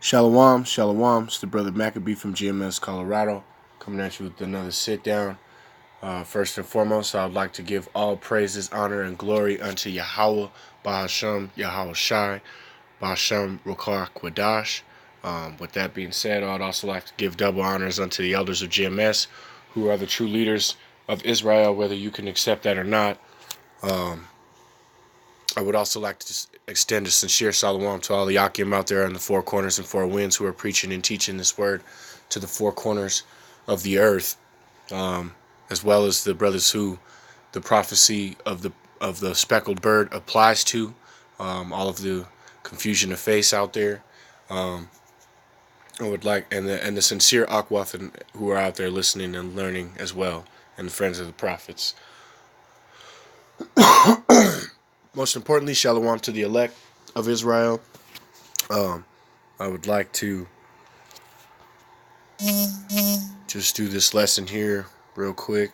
Shalom, shalom. It's the brother Maccabee from GMS, Colorado, coming at you with another sit down. First and foremost, I would like to give all praises, honor, and glory unto Yahweh, Bahashem, Yahweh Shai, Bahashem, Rokar, Kwadash. With that being said, I'd also like to give double honors unto the elders of GMS, who are the true leaders of Israel, whether you can accept that or not. I would also like to just extend a sincere shalom to all the Yakim out there in the four corners and four winds who are preaching and teaching this word to the four corners of the earth, as well as the brothers who the prophecy of the speckled bird applies to, all of the confusion of face out there. I would like and the sincere Akwaf who are out there listening and learning as well, and the friends of the prophets. Most importantly, shalom to the elect of Israel. I would like to just do this lesson here real quick.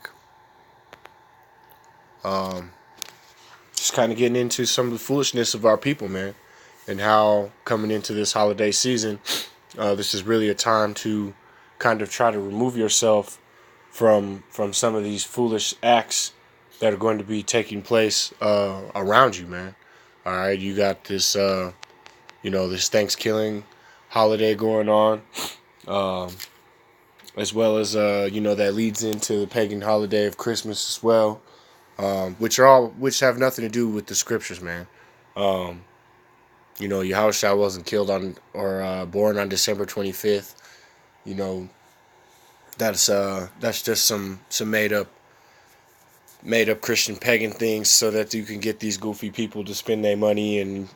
Just kind of getting into some of the foolishness of our people, man, and how coming into this holiday season, this is really a time to kind of try to remove yourself from some of these foolish acts that are going to be taking place around you, man. All right, you got this, this Thanksgiving holiday going on, as well as that leads into the pagan holiday of Christmas as well, which have nothing to do with the scriptures, man. Yahushua wasn't killed on or born on December 25th. That's just some made up Christian pagan things so that you can get these goofy people to spend their money and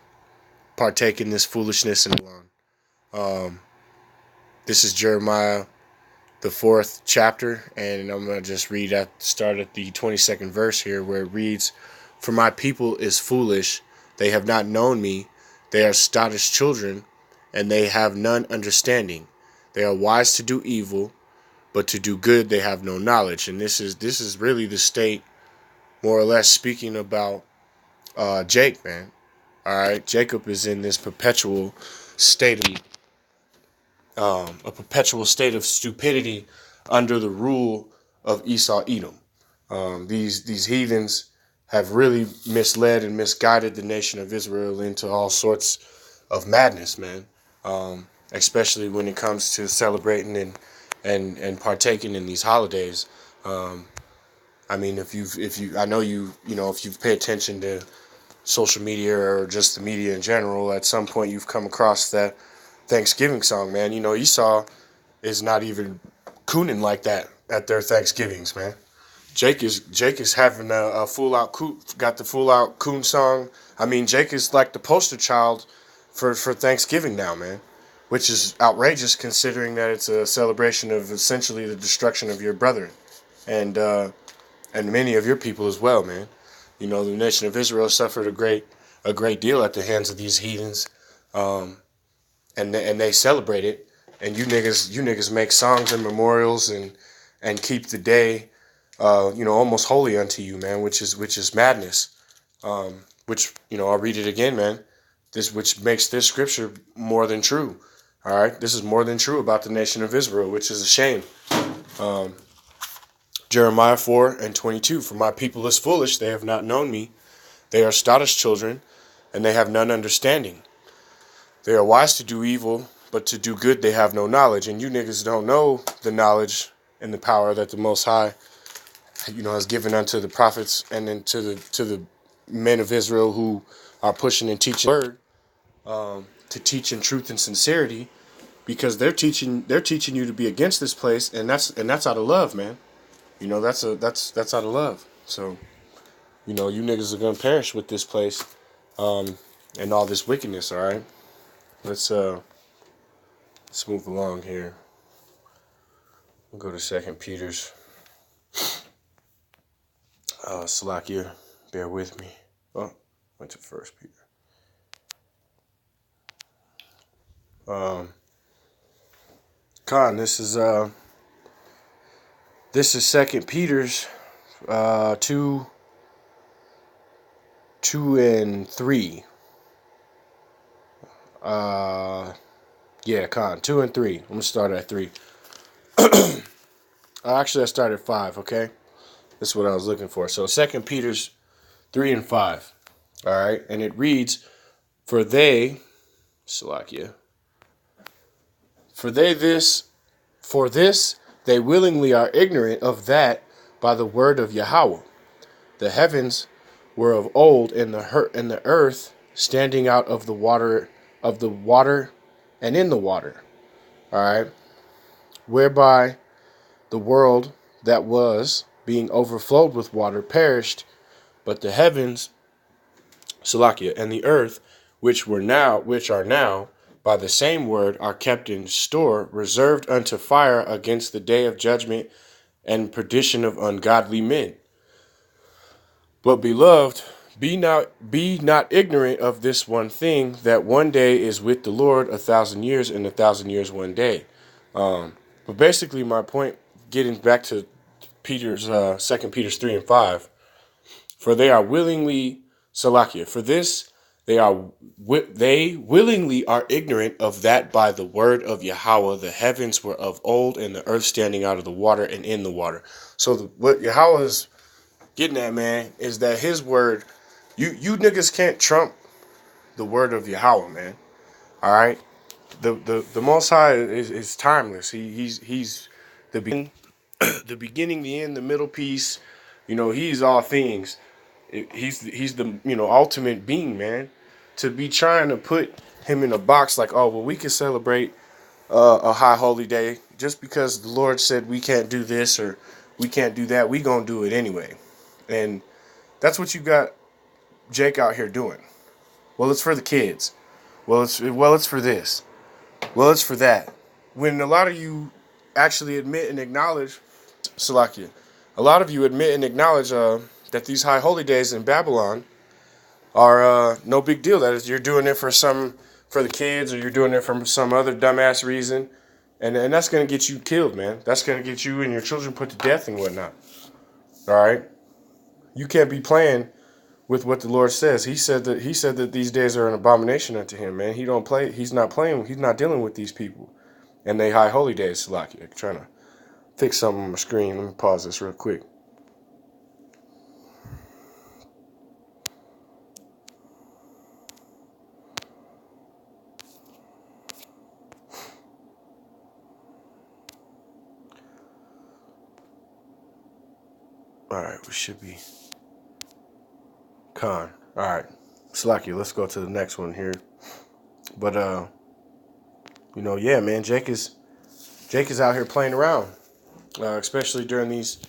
partake in this foolishness and on. This is Jeremiah, the 4th chapter, and I'm going to just start at the 22nd verse here, where it reads, "For my people is foolish, they have not known me, they are sottish children, and they have none understanding. They are wise to do evil, but to do good they have no knowledge." And this is really the state, more or less, speaking about Jake, man. All right, Jacob is in this perpetual state of stupidity under the rule of Esau Edom. These heathens have really misled and misguided the nation of Israel into all sorts of madness, man. Especially when it comes to celebrating and partaking in these holidays. I mean, if you've paid attention to social media or just the media in general, at some point you've come across that Thanksgiving song, man. Esau is not even cooning like that at their Thanksgivings, man. Jake is having a full out got the full out coon song. I mean, Jake is like the poster child for Thanksgiving now, man, which is outrageous considering that it's a celebration of essentially the destruction of your brethren and many of your people as well, man. The nation of Israel suffered a great deal at the hands of these heathens, and they celebrate it. And you niggas make songs and memorials and keep the day, almost holy unto you, man, which is madness. Which I'll read it again, man. Which makes this scripture more than true. All right, this is more than true about the nation of Israel, which is a shame. Jeremiah 4:22, "For my people is foolish, they have not known me. They are sottish children, and they have none understanding. They are wise to do evil, but to do good they have no knowledge." And you niggas don't know the knowledge and the power that the Most High, has given unto the prophets and then to the men of Israel who are pushing and teaching the word, to teach in truth and sincerity, because they're teaching you to be against this place, and that's out of love, man. That's out of love. So, you niggas are gonna perish with this place, and all this wickedness. All right, let's move along here. We'll go to 2 Peter's. Salakia, bear with me. Oh, went to 1 Peter. This is 2 Peter's 2 and 3. Yeah, con 2 and 3. I'm gonna start at 3. Actually, I started at 5. Okay, that's what I was looking for. So Second Peter's 3 and 5. All right, and it reads, "For they, Salakia, for they this, for this they willingly are ignorant of that by the word of Yahweh. The heavens were of old, and the earth standing out of the water, and in the water. All right, whereby the world that was being overflowed with water perished, but the heavens, Salakia, and the earth, which are now, by the same word, are kept in store, reserved unto fire against the day of judgment and perdition of ungodly men. But beloved, be not ignorant of this one thing, that one day is with the Lord 1,000 years, and 1,000 years one day." But basically, my point, getting back to Peter's 2 Peter's 3 and 5, for they are willingly, Salakia, for this they willingly are ignorant of that by the word of Yahweh the heavens were of old, and the earth standing out of the water and in the water. So what Yahweh is getting at, man, is that his word, you niggas can't trump the word of Yahweh, man. All right, the Most High is timeless. He's the beginning, the beginning, the end, the middle piece. He's all things. He's the ultimate being, man. To be trying to put him in a box like, oh well, we can celebrate a high holy day just because the Lord said we can't do this or we can't do that. We gonna do it anyway, and that's what you got Jake out here doing. Well, it's for the kids. Well, it's for this. Well, it's for that. When a lot of you actually admit and acknowledge, Salakia, a lot of you admit and acknowledge that these high holy days in Babylon are no big deal. That is, you're doing it for the kids, or you're doing it for some other dumbass reason, and that's gonna get you killed, man. That's gonna get you and your children put to death and whatnot. All right, you can't be playing with what the Lord says. He said that these days are an abomination unto him, man. He don't play. He's not playing. He's not dealing with these people and they high holy days. Salakia, I'm trying to fix something on my screen. Let me pause this real quick. All right, we should be con. All right, Salakia, let's go to the next one here. But yeah, man, Jake is out here playing around, especially during these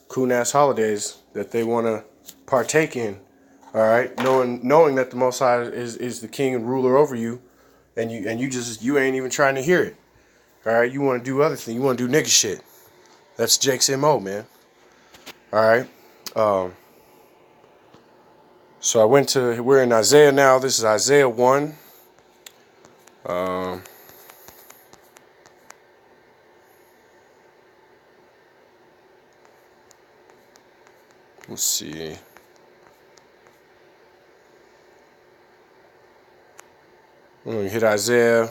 cool ass holidays that they want to partake in. All right, knowing that the Most High is the king and ruler over you, and you ain't even trying to hear it. All right, you want to do other things. You want to do nigga shit. That's Jake's MO, man. All right. So we're in Isaiah now. This is Isaiah 1. Let's see. We're going to hit Isaiah.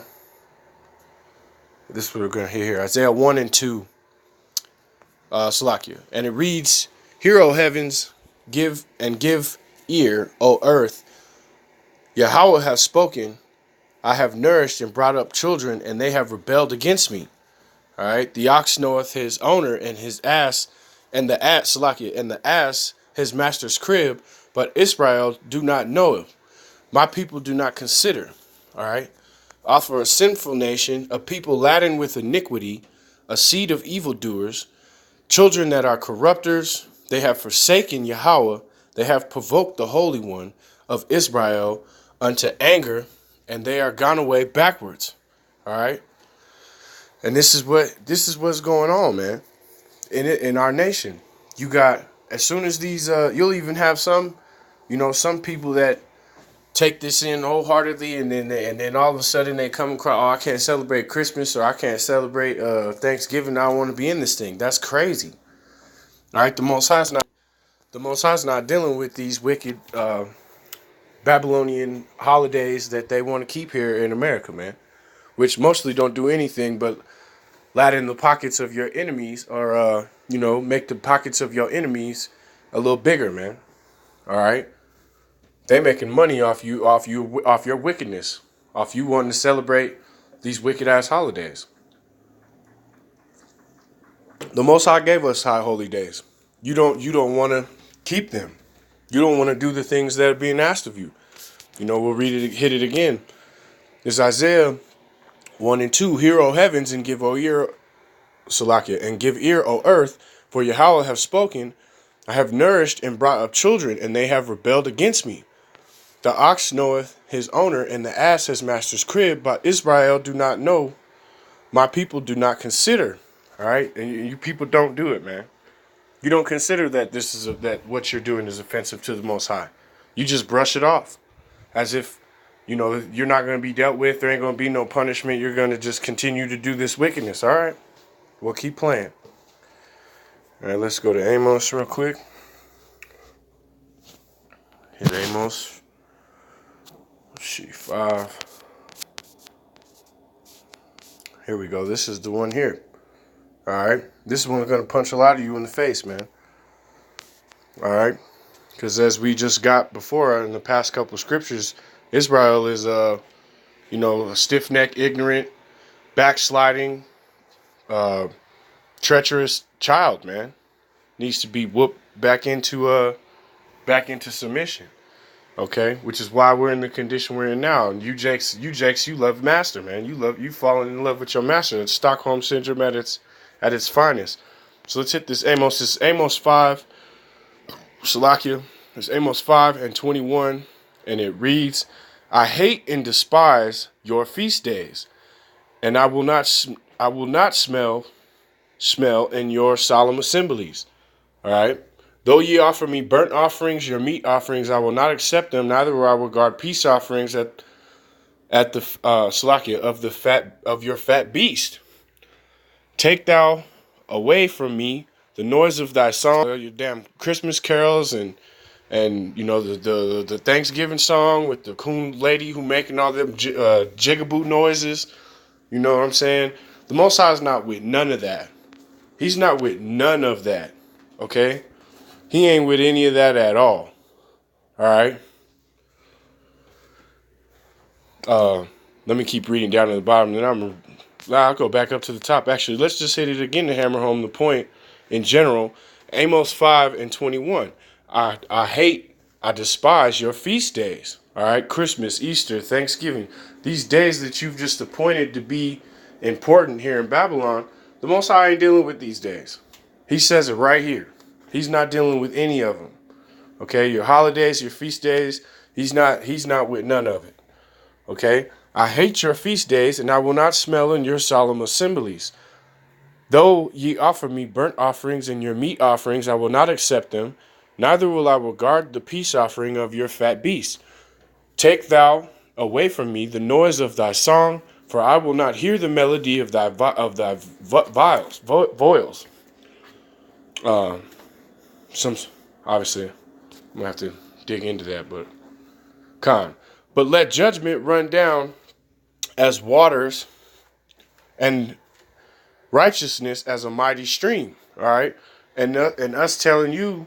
This is what we're going to hit here. Isaiah 1 and 2. Salakia. And it reads, "Hear, O heavens, give ear, O earth. Yahweh has spoken. I have nourished and brought up children, and they have rebelled against me." All right. "The ox knoweth his owner, and his ass, and the ass, Salakia, and the ass his master's crib, but Israel do not know him. My people do not consider." All right. "Offer a sinful nation, a people laden with iniquity, a seed of evildoers, children that are corrupters. They have forsaken Yahweh. They have provoked the Holy One of Israel unto anger, and they are gone away backwards." All right. And this is what's going on, man. In our nation, you got, as soon as these, you'll even have some people that take this in wholeheartedly, and then all of a sudden they come across, oh, I can't celebrate Christmas, or I can't celebrate Thanksgiving. I don't want to be in this thing. That's crazy. All right, the Most High's not dealing with these wicked Babylonian holidays that they want to keep here in America, man. which mostly don't do anything but ladden the pockets of your enemies, or make the pockets of your enemies a little bigger, man. All right, they making money off your wickedness, off you wanting to celebrate these wicked ass holidays. The Most High gave us high holy days. You don't want to keep them. You don't want to do the things that are being asked of you. We'll hit it again. It's Isaiah 1 and 2. Hear, O heavens, and give, O ear, Salakia, and give ear, O earth, for Yahweh have spoken. I have nourished and brought up children, and they have rebelled against me. The ox knoweth his owner, and the ass his master's crib, but Israel do not know. My people do not consider. All right, and you people don't do it, man. You don't consider that that what you're doing is offensive to the Most High. You just brush it off, as if you're not going to be dealt with. There ain't going to be no punishment. You're going to just continue to do this wickedness. All right, well, keep playing. All right, let's go to Amos real quick. Hit Amos. Let's see, 5. Here we go. This is the one here. All right, this one's going to punch a lot of you in the face, man. All right, because as we just got before in the past couple of scriptures, Israel is a stiff-necked, ignorant, backsliding, treacherous child, man. Needs to be whooped back into submission. Okay, which is why we're in the condition we're in now. And you Jakes, you love master, man. You falling in love with your master. It's Stockholm syndrome at its finest. So let's hit this Amos. This is Amos 5. Salakia. It's Amos 5 and 21, and it reads, I hate and despise your feast days, and I will not smell in your solemn assemblies. All right. Though ye offer me burnt offerings, your meat offerings, I will not accept them. Neither will I regard peace offerings at the Salakia of your fat beast. Take thou away from me the noise of thy song, your damn Christmas carols, and the Thanksgiving song with the coon lady who making all them jigaboo noises. You know what I'm saying? The Most High is not with none of that. He's not with none of that. Okay? He ain't with any of that at all. All right? Let me keep reading down to the bottom, then I'll go back up to the top. Actually, let's just hit it again to hammer home the point in general. Amos 5 and 21. I despise your feast days. All right? Christmas, Easter, Thanksgiving. These days that you've just appointed to be important here in Babylon, the Most High ain't dealing with these days. He says it right here. He's not dealing with any of them. Okay? Your holidays, your feast days, he's not with none of it. Okay? I hate your feast days, and I will not smell in your solemn assemblies. Though ye offer me burnt offerings and your meat offerings, I will not accept them. Neither will I regard the peace offering of your fat beasts. Take thou away from me the noise of thy song, for I will not hear the melody of thy voiles. Obviously, I'm gonna have to dig into that, but But let judgment run down as waters, and righteousness as a mighty stream. All right, and us telling you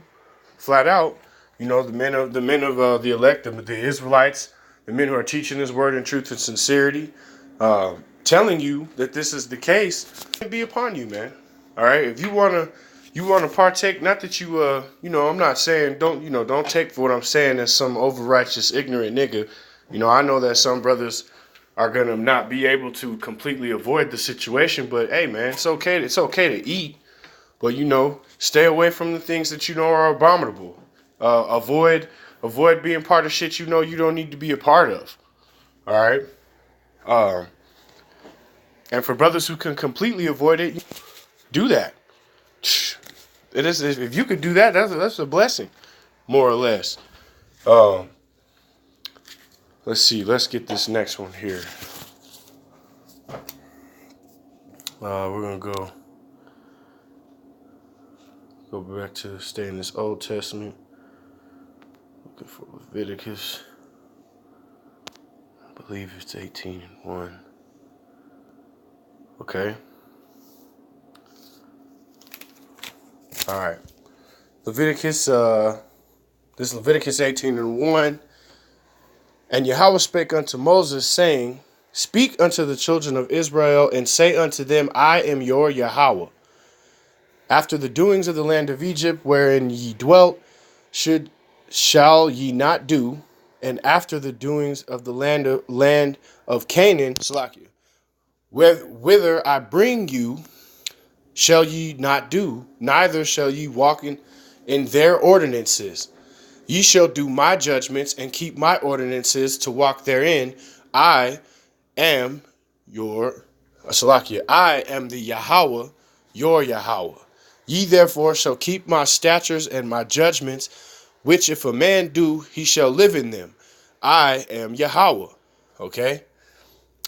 flat out, the men of the elect, the Israelites, the men who are teaching this word in truth and sincerity, telling you that this is the case, be upon you, man. All right, if you wanna partake, not that I'm not saying don't take for what I'm saying as some over righteous ignorant nigga. I know that some brothers are gonna not be able to completely avoid the situation, but hey, man, it's okay to eat, but stay away from the things that are abominable. Avoid being part of shit you don't need to be a part of. All right. And for brothers who can completely avoid it, do that. It is, if you could do that, that's a blessing, more or less. Let's see. Let's get this next one here. We're gonna go back to stay in this Old Testament. Looking for Leviticus. I believe it's 18 and 1. Okay. All right. Leviticus, this is Leviticus 18:1. And Yahweh spake unto Moses, saying, Speak unto the children of Israel, and say unto them, I am your Yahweh. After the doings of the land of Egypt, wherein ye dwelt, shall ye not do, and after the doings of the land of Canaan, Salakia, whither I bring you, shall ye not do, neither shall ye walk in their ordinances. Ye shall do my judgments and keep my ordinances to walk therein. I am your Salakia. I am the Yahweh, your Yahweh. Ye therefore shall keep my statutes and my judgments, which if a man do, he shall live in them. I am Yahweh. Okay?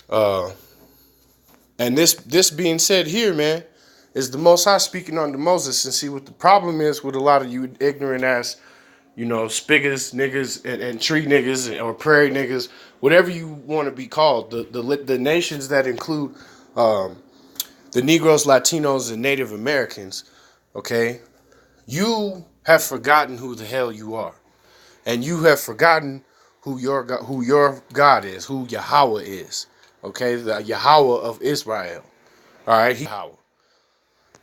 And this being said here, man, is the Most High speaking unto Moses. And see what the problem is with a lot of you ignorant ass, spiggers, niggas, and tree niggas, or prairie niggas, whatever you want to be called. The nations that include the Negroes, Latinos, and Native Americans. Okay, you have forgotten who the hell you are, and you have forgotten who your God is, who Yahweh is. Okay, the Yahweh of Israel. All right, Yahweh.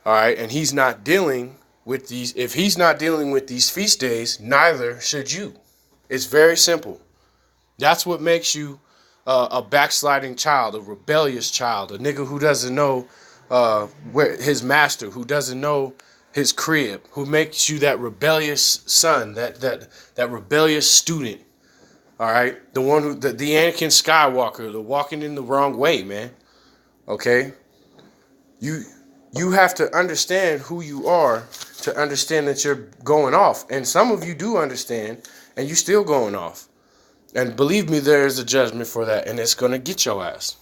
All right, and he's not dealing with these. If he's not dealing with these feast days, neither should you. It's very simple. That's what makes you a backsliding child, a rebellious child, a nigga who doesn't know where his master, who doesn't know his crib, who makes you that rebellious son, that rebellious student. All right, the one who the Anakin Skywalker, the walking in the wrong way, man. Okay, you have to understand who you are to understand that you're going off, and some of you do understand, and you still going off. And believe me, there is a judgment for that, and it's going to get your ass.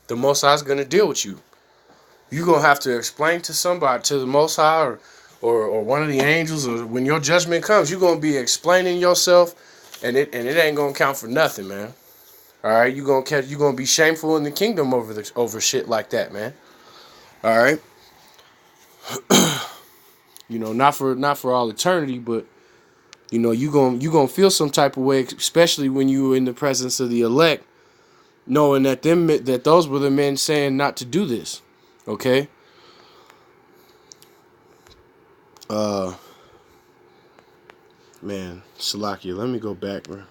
The Most High is going to deal with you. You're going to have to explain to somebody, to the Most High, or one of the angels, or when your judgment comes, you're going to be explaining yourself, and it ain't going to count for nothing, man. All right, you're going to be shameful in the kingdom over shit like that, man. All right. Not for all eternity, but you gonna feel some type of way, especially when you were in the presence of the elect, knowing that those were the men saying not to do this. Okay. Man, Salakia, let me go back, bro.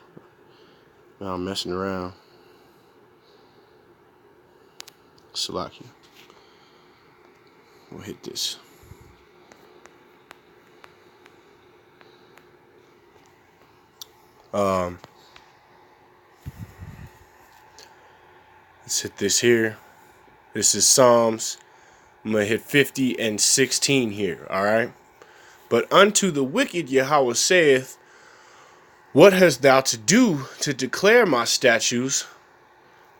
Now I'm messing around. Salakia. We'll hit this. Let's hit this here. This is Psalms. I'm going to hit 50 and 16 here, all right? But unto the wicked Yahweh saith, What hast thou to do to declare my statutes,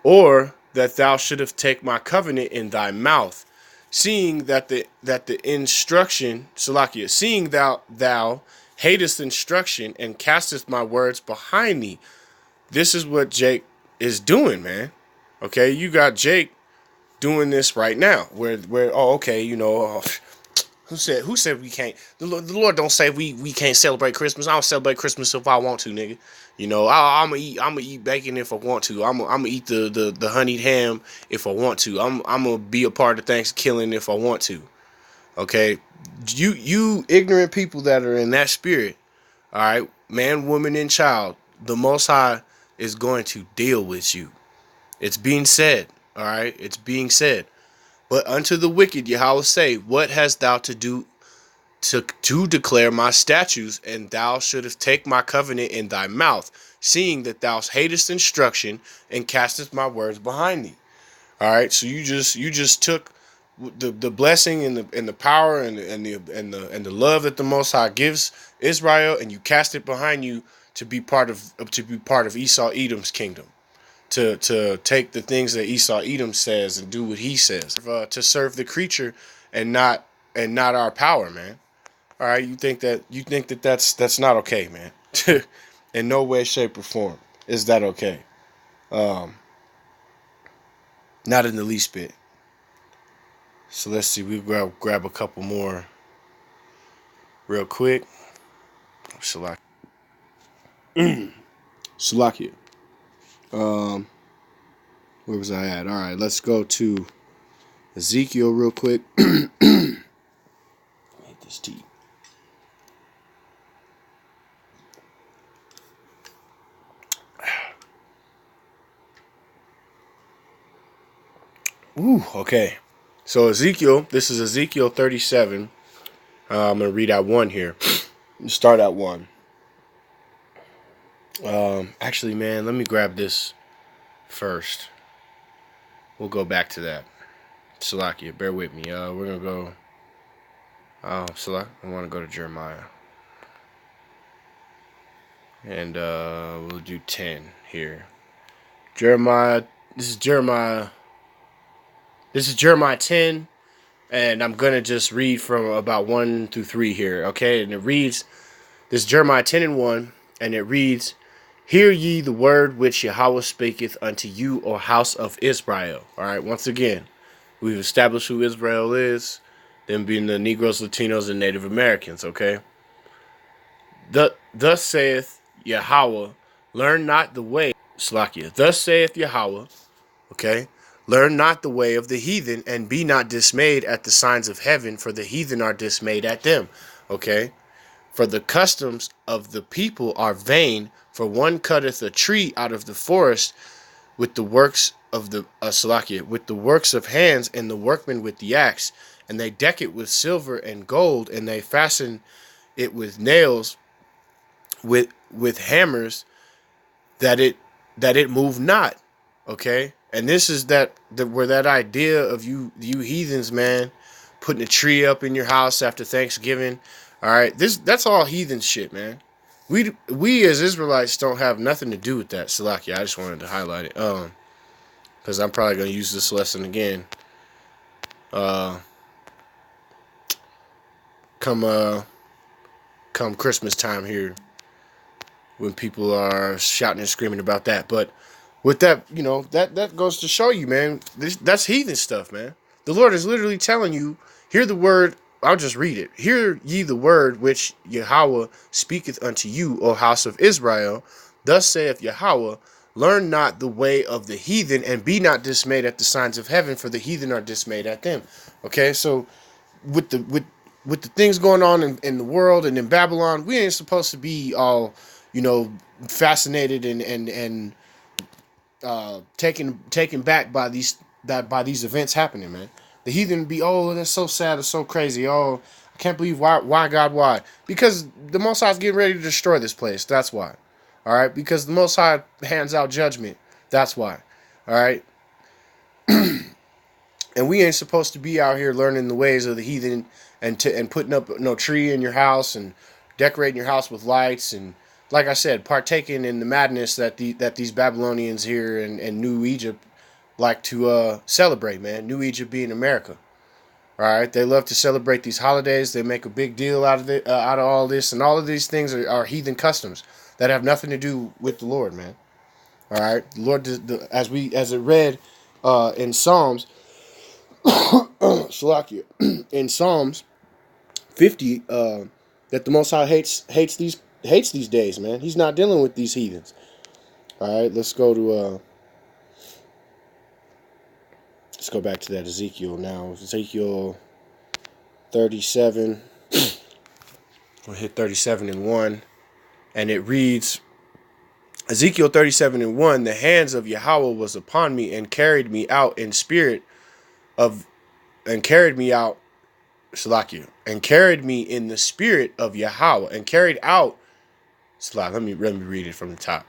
or that thou shouldest take my covenant in thy mouth, seeing that the instruction, Salakia, seeing thou hatest instruction and castest my words behind thee. This is what Jake is doing, man. Okay, you got Jake doing this right now. Where who said we can't? The Lord don't say we can't celebrate Christmas. I don't celebrate Christmas if I want to, nigga. I'm gonna eat bacon if I want to. I'm gonna eat the honeyed ham if I want to. I'm gonna be a part of Thanksgiving if I want to. Okay, you ignorant people that are in that spirit. All right, man, woman, and child. The Most High is going to deal with you. It's being said. All right, it's being said. But unto the wicked Yahweh say, What hast thou to do to declare my statutes, and thou shouldest take my covenant in thy mouth, seeing that thou hatest instruction and castest my words behind thee. All right, so you just took the blessing and the power and the love that the Most High gives Israel, and you cast it behind you to be part of Esau Edom's kingdom. To take the things that Esau Edom says and do what he says, to serve the creature and not our power, man. All right, you think that that's not okay, man. In no way, shape, or form is that okay. Not in the least bit. So let's see. We grab a couple more real quick. Salakia. Where was I at? All right, let's go to Ezekiel real quick. Hate this tea. Ooh, okay. So Ezekiel, this is Ezekiel 37. I'm going to read out 1 here. Start at 1. Actually, man, let me grab this first. We'll go back to that. Salakia, bear with me. We're going to go... I want to go to Jeremiah. And we'll do 10 here. Jeremiah, this is Jeremiah 10. And I'm going to just read from about 1 through 3 here, okay? And it reads, this is Jeremiah 10 and 1, and it reads, Hear ye the word which Yahweh speaketh unto you, O house of Israel. All right, once again, we've established who Israel is, them being the Negroes, Latinos, and Native Americans, okay? Thus saith Yahweh, learn not the way, Slakia. Thus saith Yahweh, okay? Learn not the way of the heathen, and be not dismayed at the signs of heaven, for the heathen are dismayed at them, okay? For the customs of the people are vain, for one cutteth a tree out of the forest with the works of the with the works of hands, and the workmen with the axe, and they deck it with silver and gold, and they fasten it with nails, with hammers, that it move not. Okay, and this is where that idea of you heathens, man, putting a tree up in your house after Thanksgiving. All right, that's all heathen shit, man. We as Israelites don't have nothing to do with that. Salakia, I just wanted to highlight it. Because I'm probably gonna use this lesson again. Come Christmas time here, when people are shouting and screaming about that. But with that, that goes to show you, man, that's heathen stuff, man. The Lord is literally telling you, hear the word. I'll just read it. Hear ye the word which Yahweh speaketh unto you, O house of Israel. Thus saith Yahweh, learn not the way of the heathen, and be not dismayed at the signs of heaven, for the heathen are dismayed at them. Okay, so with the things going on in the world and in Babylon, we ain't supposed to be all, fascinated and taken back by these events happening, man. The heathen be, oh, that's so sad, it's so crazy. Oh, I can't believe why God, why? Because the Most High is getting ready to destroy this place. That's why. All right, because the Most High hands out judgment. That's why. All right. And we ain't supposed to be out here learning the ways of the heathen and putting up no tree in your house and decorating your house with lights and, like I said, partaking in the madness that these Babylonians here and New Egypt like to celebrate, man. New Egypt being America. All right, they love to celebrate these holidays. They make a big deal out of it, out of all this, and all of these things are heathen customs that have nothing to do with the Lord, man. All right, the Lord, as it read in Psalms, Shalakia, in Psalms 50, that the Most High hates these days, man. He's not dealing with these heathens. All right, let's go back to that Ezekiel now. Ezekiel 37. We'll hit 37 and 1, and it reads, Ezekiel 37 and 1. The hands of Yahweh was upon me and carried me out in spirit and carried me out. Salakia, and carried me in the spirit of Yahweh, and carried out. Salakia, let me read it from the top.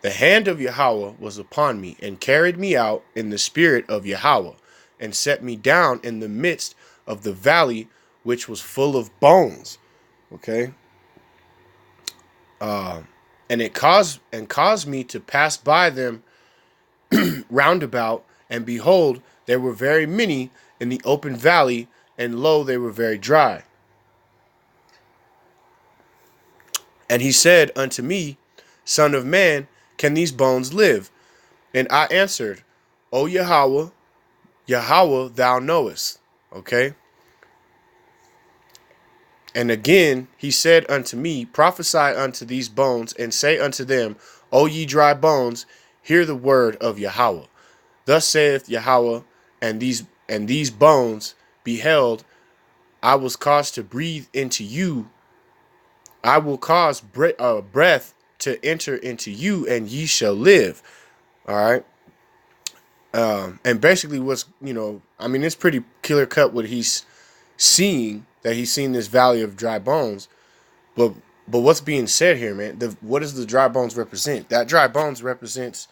The hand of Yahweh was upon me, and carried me out in the spirit of Yahweh, and set me down in the midst of the valley, which was full of bones. Okay. And it caused me to pass by them round about, and behold, there were very many in the open valley, and lo, they were very dry. And he said unto me, Son of man, can these bones live? And I answered, O Yahweh, thou knowest. Okay. And again, he said unto me, prophesy unto these bones, and say unto them, O ye dry bones, hear the word of Yahweh. Thus saith Yahweh, and these bones, beheld, I was caused to breathe into you. I will cause breath to enter into you, and ye shall live. All right. And basically, it's pretty clear cut what he's seeing, that he's seen this valley of dry bones. But what's being said here, man? What does the dry bones represent? That dry bones represents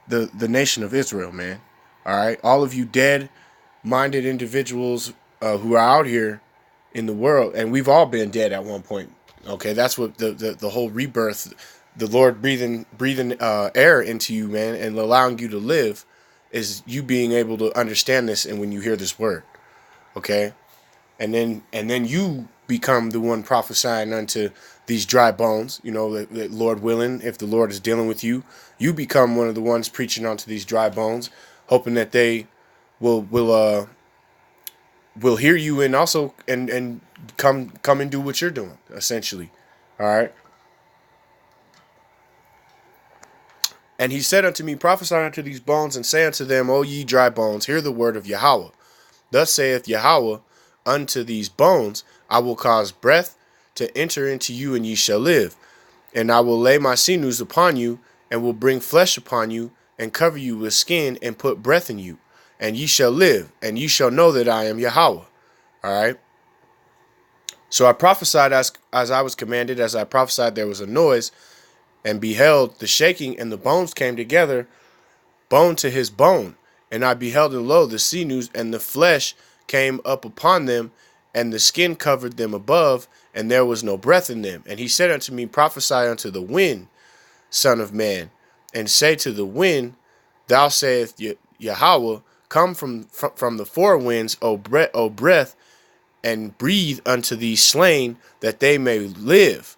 the nation of Israel, man. All right, all of you dead-minded individuals who are out here in the world, and we've all been dead at one point. Okay, that's what the whole rebirth, the Lord breathing air into you, man, and allowing you to live, is you being able to understand this, and when you hear this word, okay, and then you become the one prophesying unto these dry bones. That Lord willing, if the Lord is dealing with you, you become one of the ones preaching onto these dry bones, hoping that they will hear you, and also and come and do what you're doing, essentially. All right. And he said unto me, prophesy unto these bones, and say unto them, O ye dry bones, hear the word of Yahweh. Thus saith Yahweh unto these bones, I will cause breath to enter into you, and ye shall live. And I will lay my sinews upon you, and will bring flesh upon you, and cover you with skin, and put breath in you. And ye shall live, and ye shall know that I am Yahweh. All right. So I prophesied as I was commanded. As I prophesied, there was a noise, and beheld the shaking, and the bones came together, bone to his bone. And I beheld, and lo, the sinews and the flesh came up upon them, and the skin covered them above, and there was no breath in them. And he said unto me, prophesy unto the wind, son of man, and say to the wind, thou sayest Yahweh, come from the four winds, O breath, and breathe unto these slain, that they may live.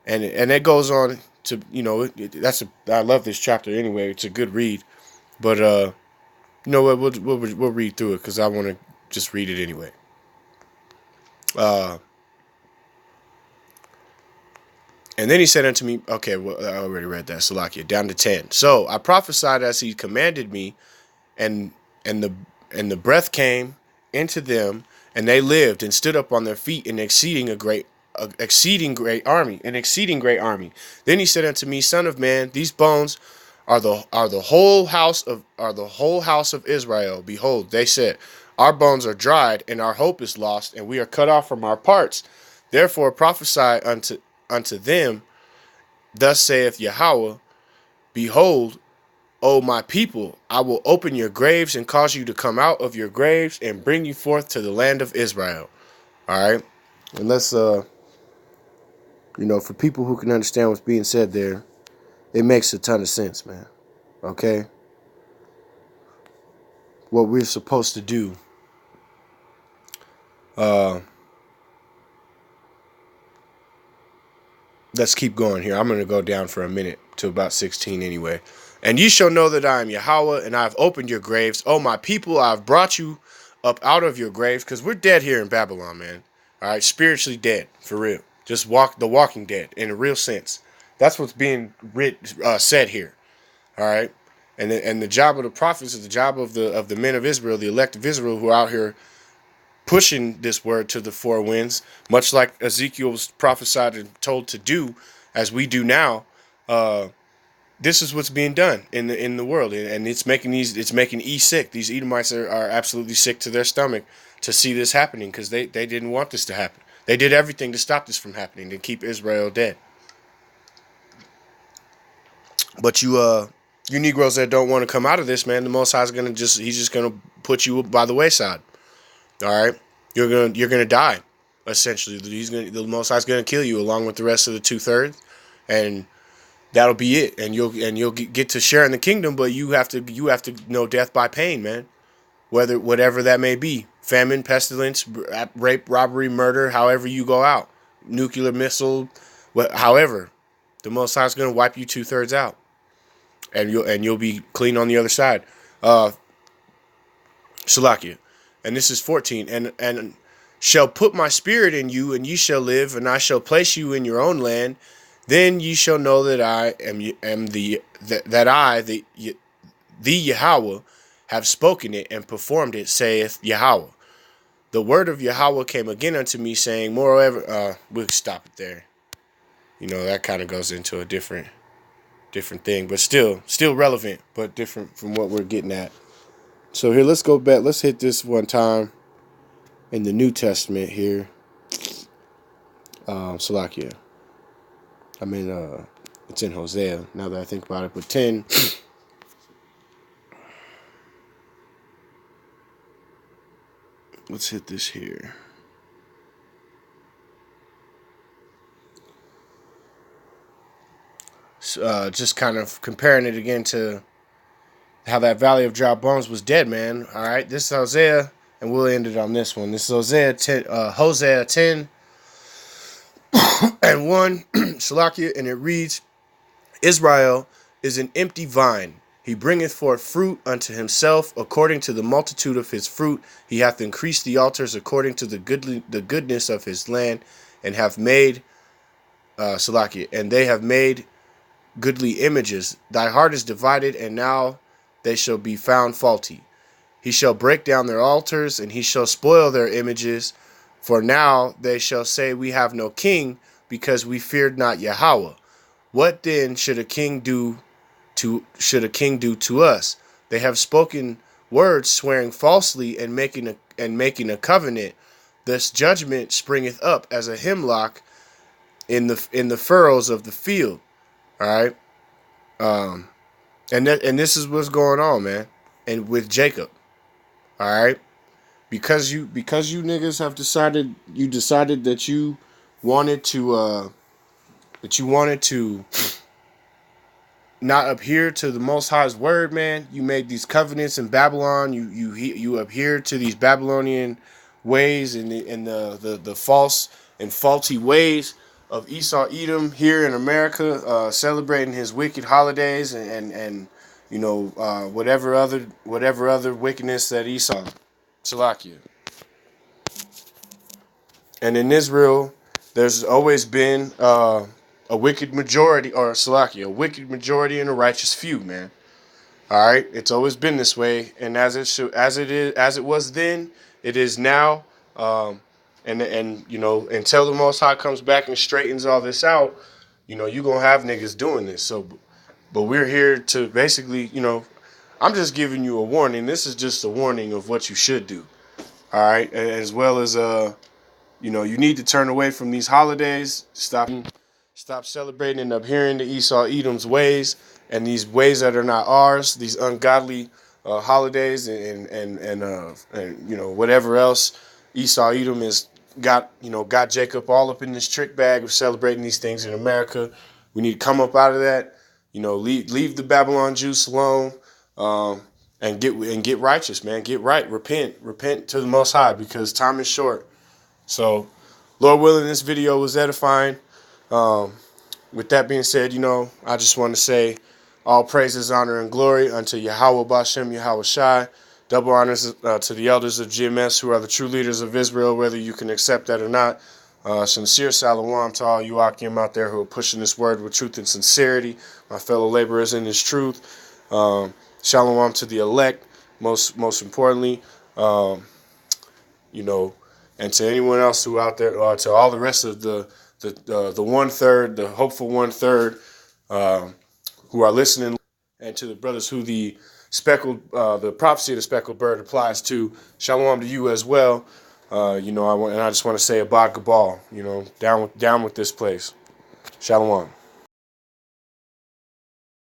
And it goes on to, I love this chapter anyway. It's a good read. But you know what? We'll read through it, because I want to just read it anyway. And then he said unto me, okay, well, I already read that, Salakia, down to 10. So I prophesied as he commanded me, and the breath came into them, and they lived and stood up on their feet, an exceeding great army. Then he said unto me, son of man, these bones are the whole house of Israel. Behold, they said, our bones are dried, and our hope is lost, and we are cut off from our parts. Therefore prophesy unto them, thus saith Yahweh, behold, O my people, I will open your graves and cause you to come out of your graves, and bring you forth to the land of Israel. All right. And let's, for people who can understand what's being said there, it makes a ton of sense, man. Okay. What we're supposed to do. Let's keep going here. I'm going to go down for a minute to about 16 anyway. And ye shall know that I am Yahweh, and I have opened your graves. O my people, I have brought you up out of your graves, because we're dead here in Babylon, man. All right, spiritually dead, for real. Just the walking dead in a real sense. That's what's being said here. All right, and the job of the prophets is the job of the men of Israel, the elect of Israel, who are out here pushing this word to the four winds, much like Ezekiel was prophesied and told to do, as we do now. This is what's being done in the world, and it's making E sick. These Edomites are absolutely sick to their stomach to see this happening, because they didn't want this to happen. They did everything to stop this from happening, to keep Israel dead. But you Negroes that don't want to come out of this, man, the Most High is he's just gonna put you by the wayside. All right, you're gonna die, essentially. The Most High is gonna kill you along with the rest of the 2/3, and that'll be it. And you'll get to share in the kingdom, but you have to know death by pain, man. Whatever that may be, famine, pestilence, rape, robbery, murder, however you go out, nuclear missile, however, the Most High is gonna wipe you 2/3 out, and you'll be clean on the other side. Shalakia. And this is 14. And shall put my spirit in you, and ye shall live, and I shall place you in your own land. Then ye shall know that I am the Yahweh, have spoken it and performed it, saith Yahweh. The word of Yahweh came again unto me, saying, moreover, we'll stop it there. That kind of goes into a different thing, but still relevant, but different from what we're getting at. So here, let's go back. Let's hit this one time in the New Testament here. Salakia. I mean, it's in Hosea, now that I think about it, but 10. Let's hit this here. Just kind of comparing it again to how that Valley of Dry Bones was dead, man. All right, this is Hosea, and we'll end it on this one. This is Hosea 10, Hosea 10 and 1, Salakia, and it reads, Israel is an empty vine. He bringeth forth fruit unto himself according to the multitude of his fruit. He hath increased the altars according to the goodness of his land, and hath made, Salakia, and they have made goodly images. Thy heart is divided, and now they shall be found faulty. He shall break down their altars, and he shall spoil their images. For now they shall say, we have no king, because we feared not Yahweh. What then should a king do to us? They have spoken words, swearing falsely, and making a covenant. This judgment springeth up as a hemlock in the furrows of the field. All right, and this is what's going on, man, and with Jacob. All right, because you niggas have decided that you wanted to not adhere to the Most High's word, man. You made these covenants in Babylon. You adhere to these Babylonian ways and the false and faulty ways of Esau Edom here in America, celebrating his wicked holidays and whatever other wickedness that Esau, Salakia. And in Israel, there's always been a wicked majority, or Salakia, a wicked majority and a righteous few, man. All right, it's always been this way, and as it was then, it is now. And until the Most High comes back and straightens all this out, you're gonna have niggas doing this. So, but we're here to basically, I'm just giving you a warning. This is just a warning of what you should do. All right, as well as you need to turn away from these holidays. Stop celebrating and adhering to Esau Edom's ways and these ways that are not ours. These ungodly holidays and whatever else Esau Edom has got Jacob all up in this trick bag of celebrating these things in America. We need to come up out of that. Leave the Babylon juice alone. And get righteous, man. Get right. Repent to the Most High, because time is short. So, Lord willing, this video was edifying. With that being said, I just want to say all praises, honor, and glory unto Yahweh Bashem, Yahweh Shai. Double honors to the elders of GMS, who are the true leaders of Israel, whether you can accept that or not. Sincere Salawam to all you Akim out there who are pushing this word with truth and sincerity. My fellow laborers in this truth. Shalom to the elect, most importantly. And to anyone else who out there, to all the rest of the 1/3, the hopeful 1/3, who are listening, and to the brothers who the prophecy of the speckled bird applies to. Shalom to you as well. I just want to say Abad Gabal. Down with this place. Shalom.